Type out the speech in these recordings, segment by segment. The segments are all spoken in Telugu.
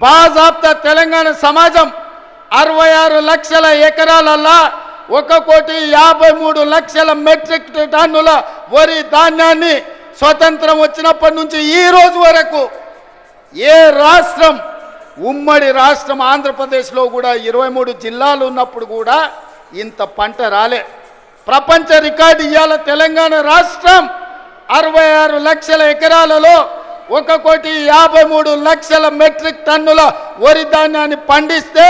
బాజాబ్తా తెలంగాణ సమాజం 66 లక్షల ఎకరాలల్లా 1,53,00,000 మెట్రిక్ టన్నుల వరి ధాన్యాన్ని స్వతంత్రం వచ్చినప్పటి నుంచి ఈ రోజు వరకు ఏ రాష్ట్రం, ఉమ్మడి రాష్ట్రం ఆంధ్రప్రదేశ్లో కూడా 23 జిల్లాలు ఉన్నప్పుడు కూడా ఇంత పంట రాలే. ప్రపంచ రికార్డు ఇవాళ తెలంగాణ రాష్ట్రం 66 లక్షల ఎకరాలలో 1,53,00,000 మెట్రిక్ టన్నుల వరి ధాన్యాన్ని పండిస్తే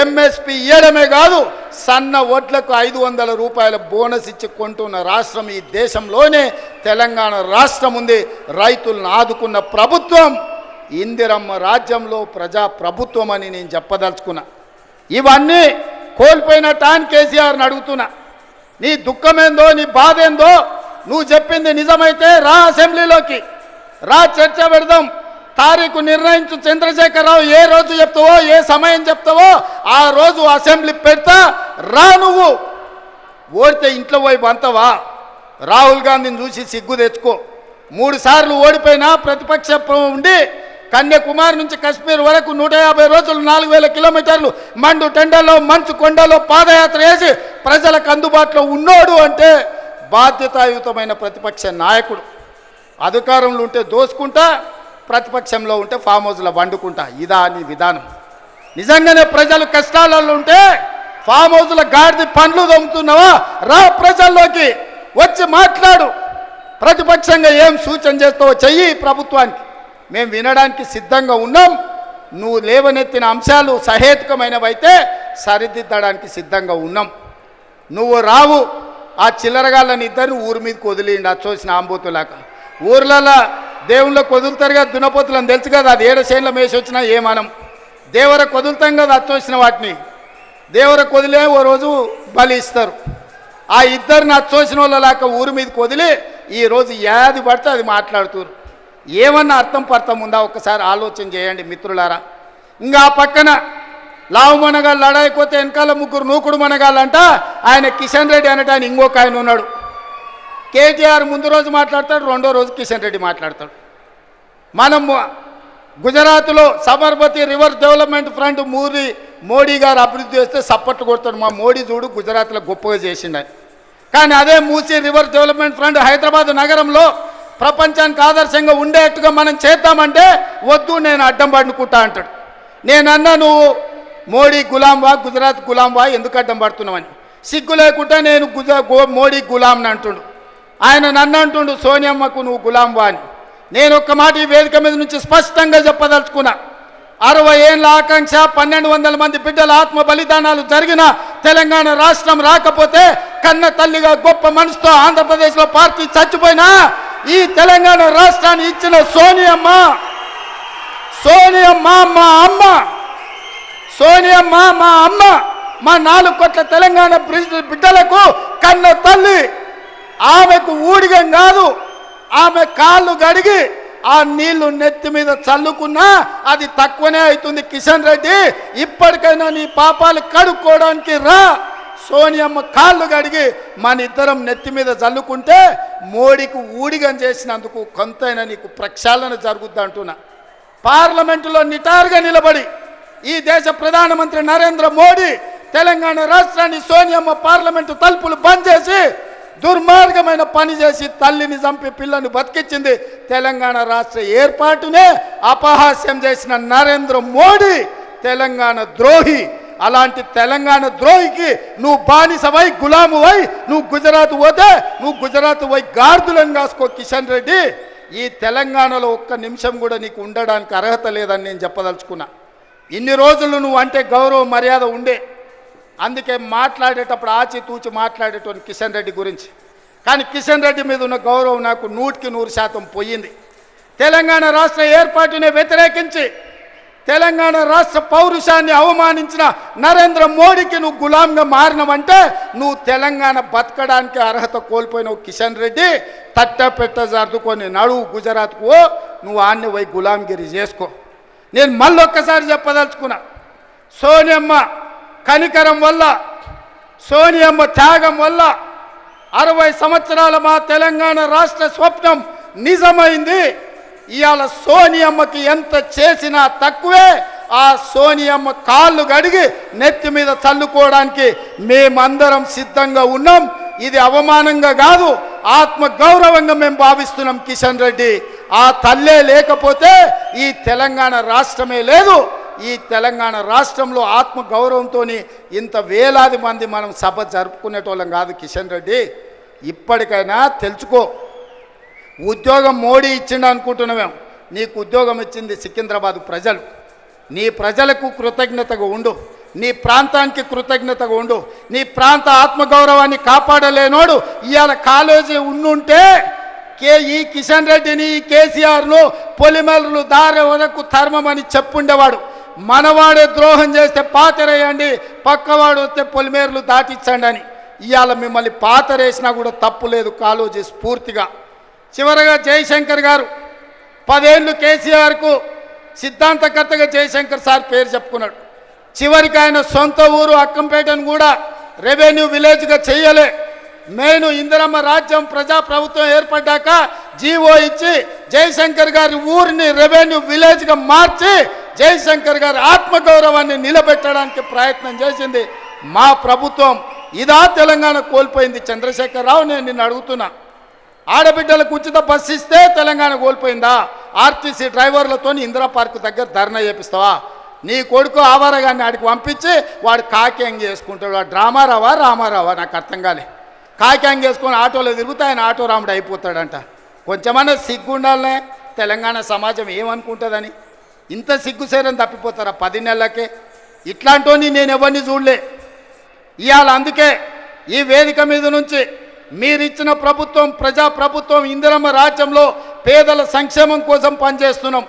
ఎంఎస్పి ఇవ్వడమే కాదు, సన్న వడ్లకు 500 రూపాయల బోనస్ ఇచ్చి కొంటున్న రాష్ట్రం ఈ దేశంలోనే తెలంగాణ రాష్ట్రం ఉంది. రైతులను ఆదుకున్న ప్రభుత్వం ఇందిరమ్మ రాజ్యంలో ప్రజా ప్రభుత్వం అని నేను చెప్పదలుచుకున్నా. ఇవన్నీ కోల్పోయిన టాన్ కేసీఆర్ని అడుగుతున్నా, నీ దుఃఖమేందో, నీ బాధ ఏందో, నువ్వు చెప్పింది నిజమైతే రా, అసెంబ్లీలోకి రా, చర్చ పెడదాం. తారీఖు నిర్ణయించు చంద్రశేఖరరావు, ఏ రోజు చెప్తావో, ఏ సమయం చెప్తావో ఆ రోజు అసెంబ్లీ పెడతా రా. నువ్వు ఓడితే ఇంట్లో పోయి బంతవా? రాహుల్ గాంధీని చూసి సిగ్గు తెచ్చుకో. 3 సార్లు ఓడిపోయినా ప్రతిపక్ష ఉండి కన్యాకుమారి నుంచి కశ్మీర్ వరకు 150 రోజులు 4000 కిలోమీటర్లు మండు టెండల్లో మంచు కొండలో పాదయాత్ర చేసి ప్రజలకు అందుబాటులో ఉన్నోడు అంటే బాధ్యతాయుతమైన ప్రతిపక్ష నాయకుడు. అధికారంలో ఉంటే దోసుకుంటా, ప్రతిపక్షంలో ఉంటే ఫామ్ హౌస్లో వండుకుంటా. ఇదా నీ విధానం? నిజంగానే ప్రజలు కష్టాలలో ఉంటే ఫామ్ హౌస్ల గాడిది పండ్లు దొంగతున్నావా? రా, ప్రజల్లోకి వచ్చి మాట్లాడు. ప్రతిపక్షంగా ఏం సూచన చేస్తావో చెయ్యి ప్రభుత్వానికి, మేము వినడానికి సిద్ధంగా ఉన్నాం. నువ్వు లేవనెత్తిన అంశాలు సహేతుకమైనవైతే సరిదిద్దడానికి సిద్ధంగా ఉన్నాం. నువ్వు రావు. ఆ చిల్లరగాళ్ళని ఇద్దరు ఊరి మీదకి వదిలిండి, అచ్చోసిన ఆంబోతులాక. ఊర్లలో దేవుళ్ళకి వదులుతారుగా దున్నపోతులని తెలుసు కదా, అది 7 చేనుల మేసి వచ్చినా ఏమనం. దేవరకు వదులుతాం కదా అచ్చోసిన వాటిని, దేవరకు వదిలే ఓ రోజు బలి ఇస్తారు. ఆ ఇద్దరిని అచ్చోసిన వాళ్ళలాక ఊరి మీదకి వదిలి ఈరోజు ఏది పడితే అది మాట్లాడుతున్నారు. ఏమన్నా అర్థం పర్థం ఉందా? ఒక్కసారి ఆలోచన చేయండి మిత్రులారా. ఇంకా ఆ పక్కన లావు మనగాళ్ళు లడాయిపోతే వెనకాల 3 నూకుడు మనగాళ్ళంట. ఆయన కిషన్ రెడ్డి అనట, ఆయన ఇంకొక ఆయన ఉన్నాడు. కేటీఆర్ ముందు రోజు మాట్లాడతాడు, రెండో రోజు కిషన్ రెడ్డి మాట్లాడతాడు. మనం గుజరాత్లో Sabarmati river development front Modi గారు అభివృద్ధి చేస్తే సపోర్ట్ కొడతాడు. మా మోడీ చూడు గుజరాత్లో గొప్పగా చేసిండు. కానీ అదే Musi river development front Hyderabad నగరంలో ప్రపంచానికి ఆదర్శంగా ఉండేట్టుగా మనం చేద్దామంటే వద్దు, నేను అడ్డం పడుకుంటా అంటాడు. నేనన్నా నువ్వు మోడీ గులాంవా, గుజరాత్ గులాంవా, ఎందుకు అడ్డం పడుతున్నావని. సిగ్గు లేకుండా నేను మోడీ గులాంని అంటుండు. ఆయన నన్ను అంటుండు సోనియమ్మకు నువ్వు గులాంవా అని. నేను ఒక్క మాట ఈ వేదిక మీద నుంచి స్పష్టంగా చెప్పదలుచుకున్నా. 60 ఏళ్ళ ఆకాంక్ష, 1200 మంది బిడ్డల ఆత్మ బలిదానాలు జరిగిన తెలంగాణ రాష్ట్రం రాకపోతే, కన్న తల్లిగా గొప్ప మనసుతో ఆంధ్రప్రదేశ్లో పార్టీ చచ్చిపోయినా ఈ తెలంగాణ రాష్ట్రాన్ని ఇచ్చిన సోనియమ్మ మా అమ్మ, సోనియమ్మ మా అమ్మ, మా 4 కోట్ల తెలంగాణ బిడ్డలకు కన్న తల్లి. ఆమెకు ఊడిగం కాదు, ఆమె కాళ్ళు గడిగి ఆ నీళ్లు నెత్తి మీద చల్లుకున్నా అది తక్కువనే అవుతుంది. కిషన్ రెడ్డి, ఇప్పటికైనా నీ పాపాలు కడుక్కోవడానికి రా. సోనియమ్మ కాళ్ళు గడిగి మన ఇద్దరం నెత్తి మీద చల్లుకుంటే మోడీకి ఊడిగం చేసినందుకు కొంతైనా నీకు ప్రక్షాళన జరుగుద్ది అంటున్నా. పార్లమెంటులో నిటారుగా నిలబడి ఈ దేశ ప్రధానమంత్రి నరేంద్ర మోడీ తెలంగాణ రాష్ట్రాన్ని సోనియమ్మ పార్లమెంటు తలుపులు బంద్ చేసి దుర్మార్గమైన పని చేసి తల్లిని చంపి పిల్లని బతికించింది. తెలంగాణ రాష్ట్ర ఏర్పాటునే అపహాస్యం చేసిన నరేంద్ర మోడీ తెలంగాణ ద్రోహి. అలాంటి తెలంగాణ ద్రోహికి నువ్వు బానిసవై, గులామువై నువ్వు గుజరాత్ పోతే నువ్వు గుజరాత్ పోయి గార్దులను కాసుకో. కిషన్ రెడ్డి, ఈ తెలంగాణలో ఒక్క నిమిషం కూడా నీకు ఉండడానికి అర్హత లేదని నేను చెప్పదలుచుకున్నా. ఇన్ని రోజులు నువ్వు అంటే గౌరవ మర్యాద ఉండే, అందుకే మాట్లాడేటప్పుడు ఆచితూచి మాట్లాడేటోని కిషన్ రెడ్డి గురించి. కానీ కిషన్ రెడ్డి మీద ఉన్న గౌరవం నాకు 100% పోయింది. తెలంగాణ రాష్ట్ర ఏర్పాటుని వ్యతిరేకించి తెలంగాణ రాష్ట్ర పౌరుషాన్ని అవమానించిన నరేంద్ర మోడీకి నువ్వు గులాంగా మారినవంటే నువ్వు తెలంగాణ బతకడానికి అర్హత కోల్పోయినవు. కిషన్ రెడ్డి, తట్టపెట్ట సర్దుకొని నడువు గుజరాత్కు, నువ్వు ఆన్ని పోయి గులాంగిరి చేసుకో. నేను మళ్ళొక్కసారి చెప్పదలుచుకున్నా, సోనియమ్మ కనికరం వల్ల, సోనియమ్మ త్యాగం వల్ల 60 సంవత్సరాల మా తెలంగాణ రాష్ట్ర స్వప్నం నిజమైంది. ఇవాళ సోనియమ్మకి ఎంత చేసినా తక్కువే. ఆ సోనియమ్మ కాళ్ళు గడిగి నెత్తి మీద చల్లుకోవడానికి మేమందరం సిద్ధంగా ఉన్నాం. ఇది అవమానంగా కాదు, ఆత్మ గౌరవంగా మేము భావిస్తున్నాం. కిషన్ రెడ్డి ఆ తల్లే లేకపోతే ఈ తెలంగాణ రాష్ట్రమే లేదు. ఈ తెలంగాణ రాష్ట్రంలో ఆత్మ గౌరవంతో ఇంత వేలాది మంది మనం సభ జరుపుకునేటోళ్ళం కాదు. కిషన్ రెడ్డి ఇప్పటికైనా తెలుసుకో, ఉద్యోగం మోడీ ఇచ్చిండు అనుకుంటున్నామేం. నీకు ఉద్యోగం ఇచ్చింది సికింద్రాబాద్ ప్రజలు. నీ ప్రజలకు కృతజ్ఞతగా ఉండు, నీ ప్రాంతానికి కృతజ్ఞతగా ఉండు. నీ ప్రాంత ఆత్మగౌరవాన్ని కాపాడలేనోడు ఇవాళ కాలేజీ ఉండుంటే ఈ కిషన్ రెడ్డిని ఈ కేసీఆర్ను పొలిమేరలు దారి వరకు ధర్మమని చెప్పుండేవాడు. మనవాడే ద్రోహం చేస్తే పాతరేయండి, పక్కవాడు వస్తే పొలిమేరలు దాటించండి అని. ఇవాళ మిమ్మల్ని పాతరేసినా కూడా తప్పు లేదు కాలేజీ స్ఫూర్తిగా. చివరగా జయశంకర్ గారు 10 ఏళ్ళు కేసీఆర్కు సిద్ధాంతకర్తగా జయశంకర్ సార్ పేరు చెప్పుకున్నాడు. చివరికి ఆయన సొంత ఊరు అక్కంపేటను కూడా రెవెన్యూ విలేజ్గా చేయలే. నేను ఇందిరమ్మ రాజ్యం ప్రజాప్రభుత్వం ఏర్పడ్డాక జీవో ఇచ్చి జయశంకర్ గారి ఊరిని రెవెన్యూ విలేజ్గా మార్చి జయశంకర్ గారి ఆత్మగౌరవాన్ని నిలబెట్టడానికి ప్రయత్నం చేసింది మా ప్రభుత్వం. ఇదా తెలంగాణ కోల్పోయింది? చంద్రశేఖరరావు, నేను నిన్ను అడుగుతున్నా, ఆడబిడ్డలకు ఉచిత బస్సు ఇస్తే తెలంగాణ కోల్పోయిందా? ఆర్టీసీ డ్రైవర్లతో ఇందిరా పార్క్ దగ్గర ధర్నా చేపిస్తావా? నీ కొడుకు ఆవారగాన్ని ఆడికి పంపించి వాడు కాకింగ్ చేసుకుంటాడు. వాడు డ్రామారావా రామారావా నాకు అర్థం కాలే. కాకింగ్ చేసుకొని ఆటోలో తిరుగుతా ఆయన ఆటో రాముడు అయిపోతాడంట. కొంచెమన్నా సిగ్గు ఉండాలనే. తెలంగాణ సమాజం ఏమనుకుంటుందని ఇంత సిగ్గుసేరని తప్పిపోతారా 10 నెలలకే? ఇట్లాంటి నేను ఎవరిని చూడలే. ఇవాళ అందుకే ఈ వేదిక మీద నుంచి మీరిచ్చిన ప్రభుత్వం ప్రజాప్రభుత్వం ఇందిరమ్మ రాజ్యంలో పేదల సంక్షేమం కోసం పనిచేస్తున్నాం.